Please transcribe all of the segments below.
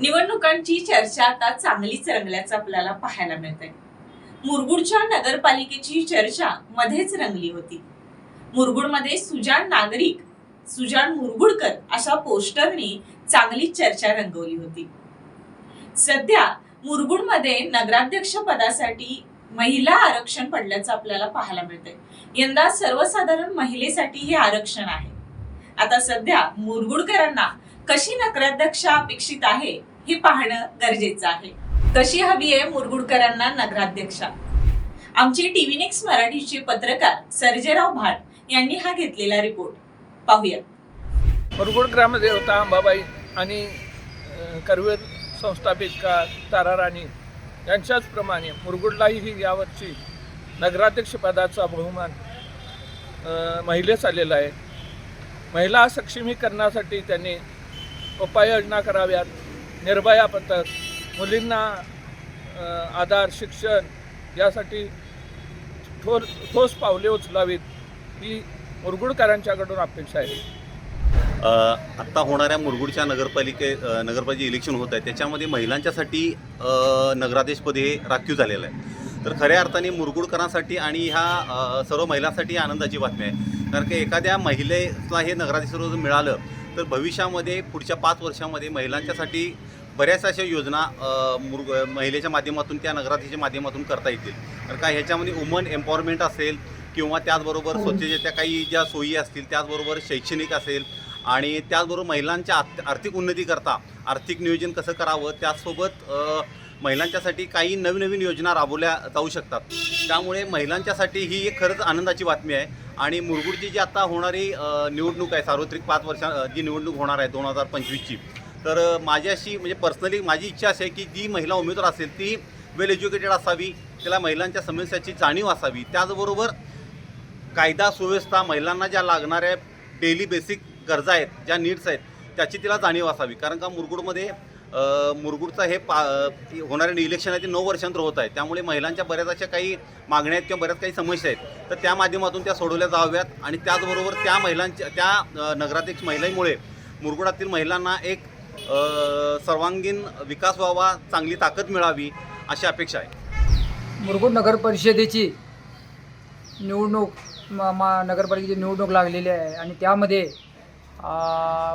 निवडणुकांची चर्चा आता चांगलीच रंगल्याचं आपल्याला पाहायला मिळतंय. मुरगुडच्या नगरपालिकेची चर्चा मध्येच रंगली होती. मुरगुडमध्ये सुजाण नागरिक, सुजाण मुरगुडकर अशा पोस्टरनी चांगलीच चर्चा रंगवली होती. सध्या मुरगुडमध्ये नगराध्यक्ष पदासाठी महिला आरक्षण पडल्याचं आपल्याला पाहायला मिळतंय. यंदा सर्वसाधारण महिलेसाठी हे आरक्षण आहे. आता सध्या मुरगुडकरांना कशी नगराध्यक्ष अपेक्षित आहे हे पाहणं गरजेचं आहे. कशी हवी आहे मुरगुडकरांना नगराध्यक्षा? आमचे टीव्ही नेक्स्ट मराठीचे पत्रकार सर्जेराव भाट यांनी हा घेतलेला रिपोर्ट पाहूया. मुरगुड ग्रामदेवता अंबाबाई आणि करवीर संस्थापिका ताराराणी यांच्याच प्रमाणे मुरगुडलाही यावर्षी नगराध्यक्षपदाचा बहुमान महिलेस आलेला आहे. महिला सक्षमीकरणासाठी त्यांनी उपाययोजना कराव्यात. निर्भया पथक, मुलींना आधार, शिक्षण यासाठी ठोस पावले उचलावीत ही मुरगुडकरांच्याकडून अपेक्षा आहे. आत्ता होणाऱ्या मुरगुडच्या नगरपालिका इलेक्शन होत आहे, त्याच्यामध्ये महिलांच्यासाठी नगराध्यक्षपद हे राखीव झालेलं आहे. तर खऱ्या अर्थाने मुरगुडकरांसाठी आणि ह्या सर्व महिलांसाठी आनंदाची बातमी आहे. कारण की एखाद्या महिलेला हे नगराध्यक्षपद मिळालं तर भविष्यामध्ये पुढच्या 5 वर्षामध्ये महिलांच्यासाठी बऱ्याच अशा योजना महिलेच्या माध्यमातून त्या नगराध्यक्षाच्या माध्यमातून करता येतील. कारण का ह्याच्यामध्ये वुमन एम्पॉवरमेंट असेल किंवा त्याचबरोबर स्वच्छतेच्या काही ज्या सोयी असतील, त्याचबरोबर शैक्षणिक असेल आणि त्याचबरोबर महिलांच्या आर्थिक उन्नती करता आर्थिक नियोजन कसं करावं, त्याचसोबत महिलांच्यासाठी काही नवीन नवीन योजना राबवल्या जाऊ शकतात. त्यामुळे महिलांच्यासाठी ही एक खरंच आनंदाची बातमी आहे. आणि मुरगुडची जी आता होणारी निवडणूक आहे, सार्वत्रिक 5 वर्षा जी निवडणूक होणार आहे 2025ची, तर माझ्याशी म्हणजे पर्सनली माझी इच्छा अशी आहे की जी महिला उमेदवार असेल ती वेल एज्युकेटेड असावी, त्याला महिलांच्या समस्याची जाणीव असावी. त्याचबरोबर कायदा सुव्यवस्था, महिलांना ज्या लागणाऱ्या डेली बेसिक गरजा आहेत, ज्या नीड्स आहेत, त्याची तिला जाणीव असावी. कारण का मुरगुडचा हे होणारे इलेक्शन आहे ते 9 वर्षांतर होत आहे. त्यामुळे महिलांच्या बऱ्याच अशा काही मागण्या आहेत किंवा बऱ्याच काही समस्या आहेत, तर त्या माध्यमातून त्या सोडवल्या जाव्यात. आणि त्याचबरोबर त्या महिलांच्या त्या नगराध्यक्ष महिलांमुळे मुरगुडातील महिलांना एक सर्वांगीण विकास व्हावा, चांगली ताकद मिळावी अशी अपेक्षा आहे. मुरगुड नगर परिषदेची निवडणूक नगरपालिकेची निवडणूक लागलेली आहे आणि त्यामध्ये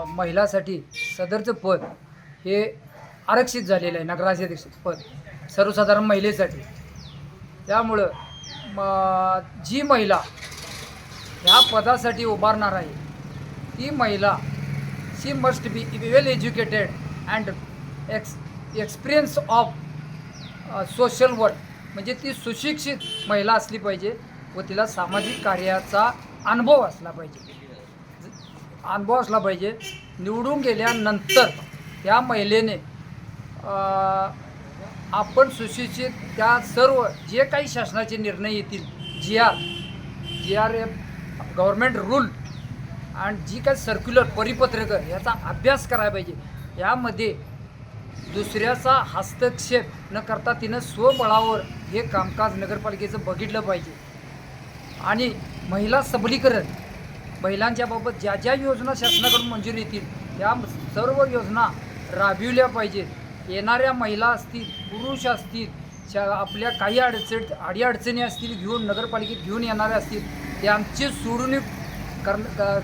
महिलासाठी सदरचं पद हे आरक्षित झालेलं आहे. नगराध्यक्ष पद सर्वसाधारण महिलेसाठी. त्यामुळं जी महिला ह्या पदासाठी उभारणार आहे ती महिला she must be well educated and experience of social work, म्हणजे ती सुशिक्षित महिला असली पाहिजे व तिला सामाजिक कार्याचा अनुभव असला पाहिजे. निवडून गेल्यानंतर त्या महिलेने आपण सुशिक्षित त्या सर्व जे काही शासनाचे निर्णय येतील, जी आर एफ गव्हर्मेंट रूल आणि जी काही सर्क्युलर परिपत्रकं याचा अभ्यास करायला पाहिजे. यामध्ये दुसऱ्याचा हस्तक्षेप न करता तिनं स्वबळावर हे कामकाज नगरपालिकेचं बघितलं पाहिजे. आणि महिला सबलीकरण, महिलांच्या बाबत ज्या ज्या योजना शासनाकडून मंजूर येतील त्या सर्व योजना राबविल्या पाहिजेत. येणाऱ्या महिला असतील, पुरुष असतील, आपल्या काही अडीअडचणी असतील घेऊन नगरपालिकेत घेऊन येणाऱ्या असतील, त्यांची सोडवणूक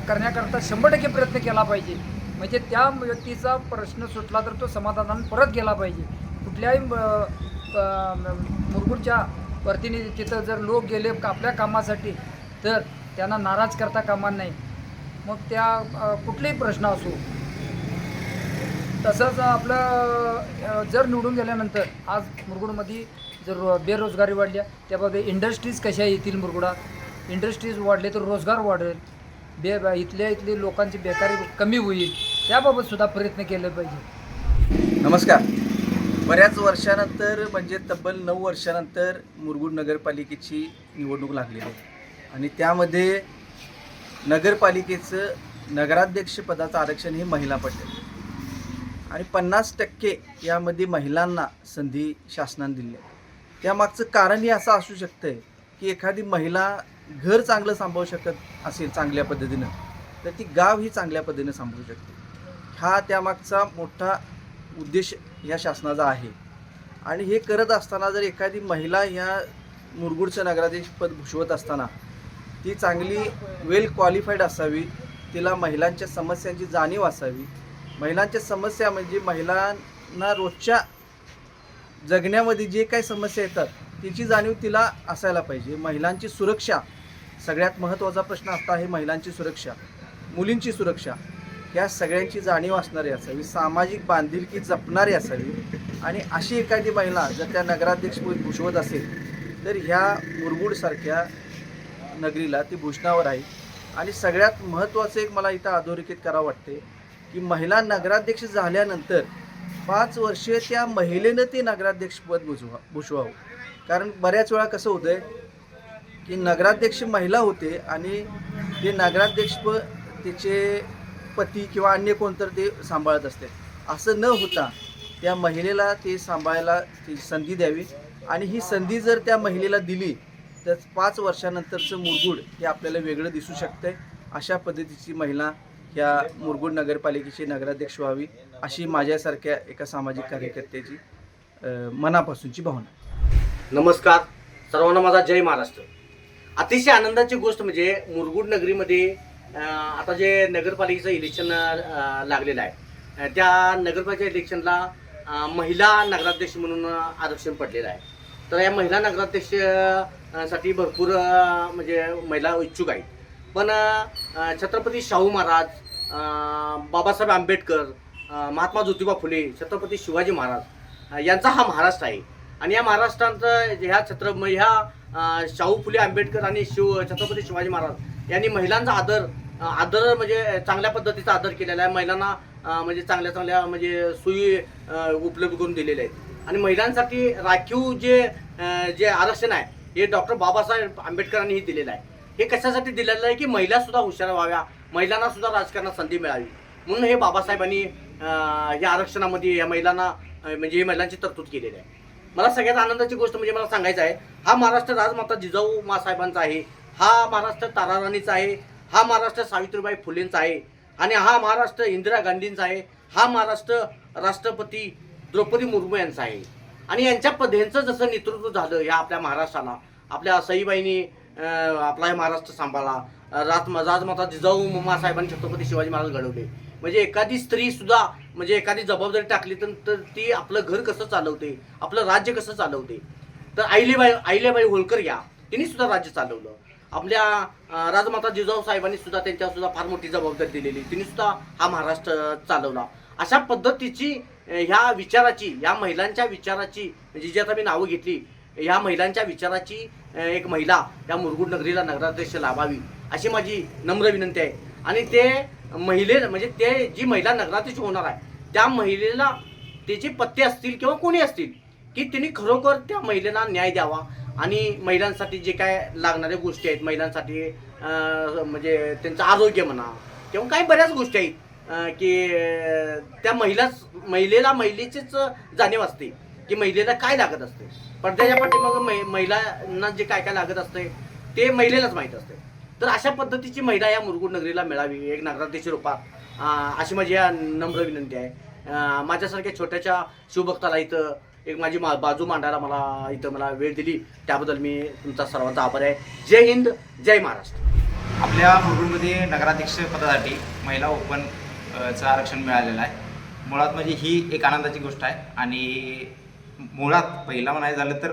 करण्याकरता 100% प्रयत्न केला पाहिजे. म्हणजे त्या व्यक्तीचा प्रश्न सुटला तर तो समाधानाने परत गेला पाहिजे. कुठल्याही मुरगुडच्या प्रतिनिधी तिथं जर लोक गेले आपल्या कामासाठी तर त्यांना नाराज करता कामा नाही. मग त्या कुठलेही प्रश्न असो. तसंच आपलं जर निवडून गेल्यानंतर आज मुरगुडमध्ये जर बेरोजगारी वाढल्या, त्याबाबत इंडस्ट्रीज कशा येतील मुरगुडात, इंडस्ट्रीज वाढले तर रोजगार वाढेल, इथले लोकांची बेकारी कमी होईल, त्याबाबत सुद्धा प्रयत्न केले पाहिजे. नमस्कार. बऱ्याच वर्षानंतर म्हणजे तब्बल 9 वर्षानंतर मुरगुड नगरपालिकेची निवडणूक लागलेली आहे आणि त्यामध्ये नगरपालिकेचं नगराध्यक्षपदाचं आरक्षण हे महिला पडले आणि 50% यामध्ये महिलांना संधी शासनाने दिली आहे. त्यामागचं कारणही असं असू शकतं की एखादी महिला घर चांगलं सांभाळू शकत असेल चांगल्या पद्धतीनं तर ती गाव ही चांगल्या पद्धतीनं सांभाळू शकते. हा त्यामागचा मोठा उद्देश ह्या शासनाचा आहे. आणि हे करत असताना जर एखादी महिला ह्या मुरगुडचं नगराध्यक्षपद भूषवत असताना ती चांगली वेल क्वालिफाईड असावी, तिला महिलांच्या समस्यांची जाणीव असावी. महिलांच्या समस्या म्हणजे महिलांना रोजच्या जगण्यामध्ये जे काही समस्या येतात त्याची जाणीव तिला असायला पाहिजे. महिलांची सुरक्षा सगळ्यात महत्त्वाचा प्रश्न आता आहे. महिलांची सुरक्षा, मुलींची सुरक्षा, ह्या सगळ्यांची जाणीव असणारी असावी, सामाजिक बांधिलकी जपणारी असावी. आणि अशी एखादी महिला जर त्या नगराध्यक्षपद भूषवत असेल तर ह्या मुरगुडसारख्या नगरीला ती भूषणावर आहे. आणि सगळ्यात महत्त्वाचं एक मला इथं अधोरेखित करावं वाटते की महिला नगराध्यक्ष झाल्यानंतर 5 वर्षे त्या महिलेनं ते नगराध्यक्षपद भूषवावं. कारण बऱ्याच वेळा कसं होतं आहे की नगराध्यक्ष महिला होते आणि ते नगराध्यक्षपद तिचे पती किंवा अन्य कोणतं ते सांभाळत असते. असं न होता त्या महिलेला ते सांभाळायला ती संधी द्यावी. आणि ही संधी जर त्या महिलेला दिली तर 5 वर्षानंतरचं मुरगुड हे आपल्याला वेगळं दिसू शकतं. अशा पद्धतीची महिला ह्या मुरगुड नगरपालिकेची नगराध्यक्ष व्हावी अशी माझ्यासारख्या एका सामाजिक कार्यकर्त्याची मनापासूनची भावना. नमस्कार सर्वांना, माझा जय महाराष्ट्र. अतिशय आनंदाची गोष्ट म्हणजे मुरगुड नगरीमध्ये आता जे नगरपालिकेचं इलेक्शन लागलेलं आहे, त्या नगरपालिका इलेक्शनला महिला नगराध्यक्ष म्हणून आरक्षण पडलेलं आहे. तर या महिला नगराध्यक्षसाठी भरपूर म्हणजे महिला इच्छुक आहेत. पण छत्रपती शाहू महाराज, बाबासाहेब आंबेडकर, महात्मा ज्योतिबा फुले, छत्रपती शिवाजी महाराज यांचा हा महाराष्ट्र आहे. आणि या महाराष्ट्रांचं ह्या शाहू फुले आंबेडकर आणि छत्रपती शिवाजी महाराज यांनी महिलांचा आदर म्हणजे चांगल्या पद्धतीचा आदर केलेला आहे. महिलांना म्हणजे चांगल्या म्हणजे सोयी उपलब्ध करून दिलेल्या आहेत. आणि महिलांसाठी राखीव जे आरक्षण आहे हे डॉक्टर बाबासाहेब आंबेडकरांनीही दिलेलं आहे. हे कशासाठी दिलेलं आहे की महिलासुद्धा हुशार व्हाव्या, महिलांना सुद्धा राजकारणात संधी मिळावी म्हणून हे बाबासाहेबांनी या आरक्षणामध्ये या महिलांना म्हणजे ही महिलांची तरतूद केलेली आहे. मला सगळ्यात आनंदाची गोष्ट म्हणजे मला सांगायचं आहे, हा महाराष्ट्र राजमाता जिजाऊ मासाहेबांचा आहे, हा महाराष्ट्र ताराराणीचा आहे, हा महाराष्ट्र सावित्रीबाई फुलेंचा आहे, आणि हा महाराष्ट्र इंदिरा गांधींचा आहे, हा महाराष्ट्र राष्ट्रपती द्रौपदी मुर्मू यांचा आहे. आणि यांचं जसं नेतृत्व झालं या आपल्या महाराष्ट्राला, आपल्या सईबाईंनी आपला हे महाराष्ट्र सांभाळला, राजमाता जिजाऊ मासाहेबांनी छत्रपती शिवाजी महाराज घडवले. म्हणजे एखादी स्त्री सुद्धा म्हणजे एखादी जबाबदारी टाकली तर ती आपलं घर कसं चालवते, आपलं राज्य कसं चालवते. तर अहिल्याबाई होळकर या तिने सुद्धा राज्य चालवलं. आपल्या राजमाता जिजाऊ साहेबांनी सुद्धा त्यांच्यावर सुद्धा फार मोठी जबाबदारी दिलेली, तिने सुद्धा हा महाराष्ट्र चालवला. अशा पद्धतीची ह्या विचाराची, या महिलांच्या विचाराची म्हणजे जी आता मी नावं घेतली, ह्या महिलांच्या विचाराची एक महिला या मुरगुड नगरीला नगराध्यक्ष लाभावी अशी माझी नम्र विनंती आहे. आणि ते म्हणजे ते जी महिला नगराध्यक्ष होणार आहे त्या महिलेला त्याचे पत्ते असतील किंवा कोणी असतील की त्यांनी खरोखर त्या महिलेला न्याय द्यावा. आणि महिलांसाठी जे काय लागणाऱ्या गोष्टी आहेत, महिलांसाठी म्हणजे त्यांचं आरोग्य म्हणा किंवा काही बऱ्याच गोष्टी आहेत की त्या महिलेचीच जाणीव असते की महिलेला काय लागत असते. पडद्याच्या पाठीमागं महिलांना जे काय लागत असते ते महिलेलाच माहीत असते. तर अशा पद्धतीची महिला या मुरगुड नगरीला मिळावी एक नगराध्यक्ष रूपात अशी माझी या नम्र विनंती आहे. माझ्यासारख्या छोट्याशा शिवभक्ताला इथं एक माझी बाजू मांडायला मला वेळ दिली त्याबद्दल मी तुमचा सर्वांचा आभार आहे. जय हिंद, जय महाराष्ट्र. आपल्या मुरगुडमध्ये नगराध्यक्ष पदासाठी महिला ओपनचं आरक्षण मिळालेलं आहे. मुळात म्हणजे ही एक आनंदाची गोष्ट आहे. आणि मुळात पहिला म्हणायचं झालं तर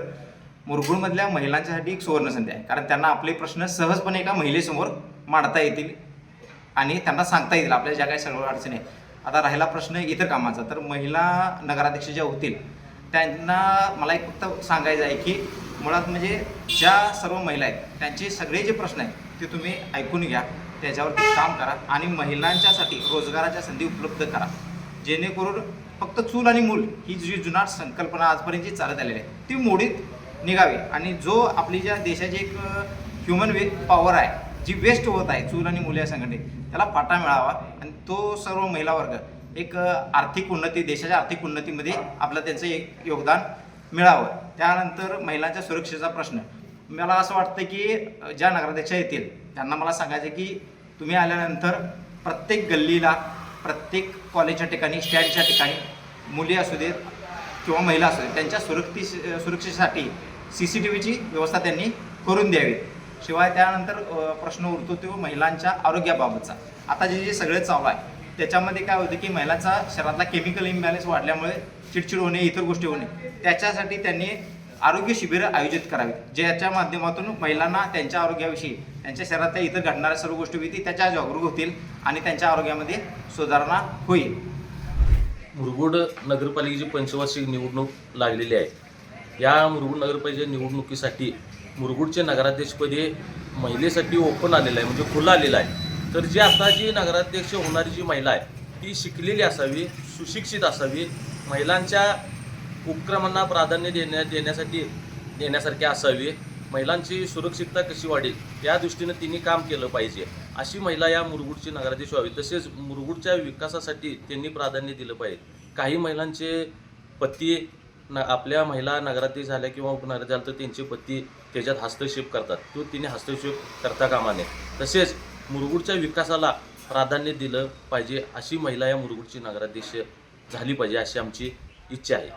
मुरगुडमधल्या महिलांच्यासाठी एक सुवर्णसंधी आहे. कारण त्यांना आपले प्रश्न सहजपणे एका महिलेसमोर मांडता येतील आणि त्यांना सांगता येतील आपल्या ज्या काही सर्व अडचणी आहेत. आता राहिला प्रश्न इतर कामाचा, तर महिला नगराध्यक्ष ज्या होतील त्यांना मला एक फक्त सांगायचं आहे की मुळात म्हणजे ज्या सर्व महिला आहेत त्यांचे सगळे जे प्रश्न आहेत ते तुम्ही ऐकून घ्या, त्याच्यावरती काम करा आणि महिलांच्यासाठी रोजगाराच्या संधी उपलब्ध करा, जेणेकरून फक्त चूल आणि मूल ही जी जुनाट संकल्पना आजपर्यंत जी चालत आलेली आहे ती मोडीत निघावी. आणि जो आपली ज्या देशाची एक ह्युमन पॉवर आहे जी वेस्ट होत आहे चूल आणि मुले या संघटनेत, त्याला फाटा मिळावा आणि तो सर्व महिला वर्ग एक आर्थिक उन्नती, देशाच्या आर्थिक उन्नतीमध्ये आपलं त्यांचं एक योगदान मिळावं. त्यानंतर महिलांच्या सुरक्षेचा प्रश्न, मला असं वाटतं की ज्या नगराध्यक्ष येतील त्यांना मला सांगायचं की तुम्ही आल्यानंतर प्रत्येक गल्लीला, प्रत्येक कॉलेजच्या ठिकाणी, स्टँडच्या ठिकाणी मुली असू देत किंवा महिला असू देत त्यांच्या सुरक्षेसाठी CCTVची व्यवस्था त्यांनी करून द्यावी. शिवाय त्यानंतर प्रश्न उरतो तो महिलांच्या आरोग्याबाबतचा. आता जे सगळं चालू आहे त्याच्यामध्ये काय होतं की महिलांचा शरीरातला केमिकल इम्बॅलन्स वाढल्यामुळे चिडचिड होणे, इतर गोष्टी होणे, त्याच्यासाठी त्यांनी आरोग्य शिबिरं आयोजित करावीत, ज्याच्या माध्यमातून महिलांना त्यांच्या आरोग्याविषयी, त्यांच्या शरीरातल्या इतर घडणाऱ्या सर्व गोष्टी त्याच्या जागरूक होतील आणि त्यांच्या आरोग्यामध्ये सुधारणा होईल. मुरगुड नगरपालिकेची पंचवार्षिक निवडणूक लागलेली आहे. या मुरगुड नगरपालिकेच्या निवडणुकीसाठी मुरगुडचे नगराध्यक्षपदी महिलेसाठी ओपन आलेलं आहे, म्हणजे खुलं आलेलं आहे. तर जी आता जी नगराध्यक्ष होणारी जी महिला आहे ती शिकलेली असावी, सुशिक्षित असावी, महिलांच्या उपक्रमांना प्राधान्य देण्यासारखी असावी, महिलांची सुरक्षितता कशी वाढेल या दृष्टीनं तिने काम केलं पाहिजे, अशी महिला या मुरगुडची नगराध्यक्ष व्हावी. तसेच मुरगुडच्या विकासासाठी त्यांनी प्राधान्य दिलं पाहिजे. काही महिलांचे पती आपल्या महिला नगराध्यक्ष झाल्या किंवा उपनगराध्यक्ष झाल्या तर त्यांचे पती त्याच्यात हस्तक्षेप करतात, तो तिने हस्तक्षेप करता कामा नये. तसेच मुरगुडच्या विकासाला प्राधान्य दिलं पाहिजे, अशी महिला या मुरगुडची नगराध्यक्ष झाली पाहिजे, अशी आमची इच्छा आहे.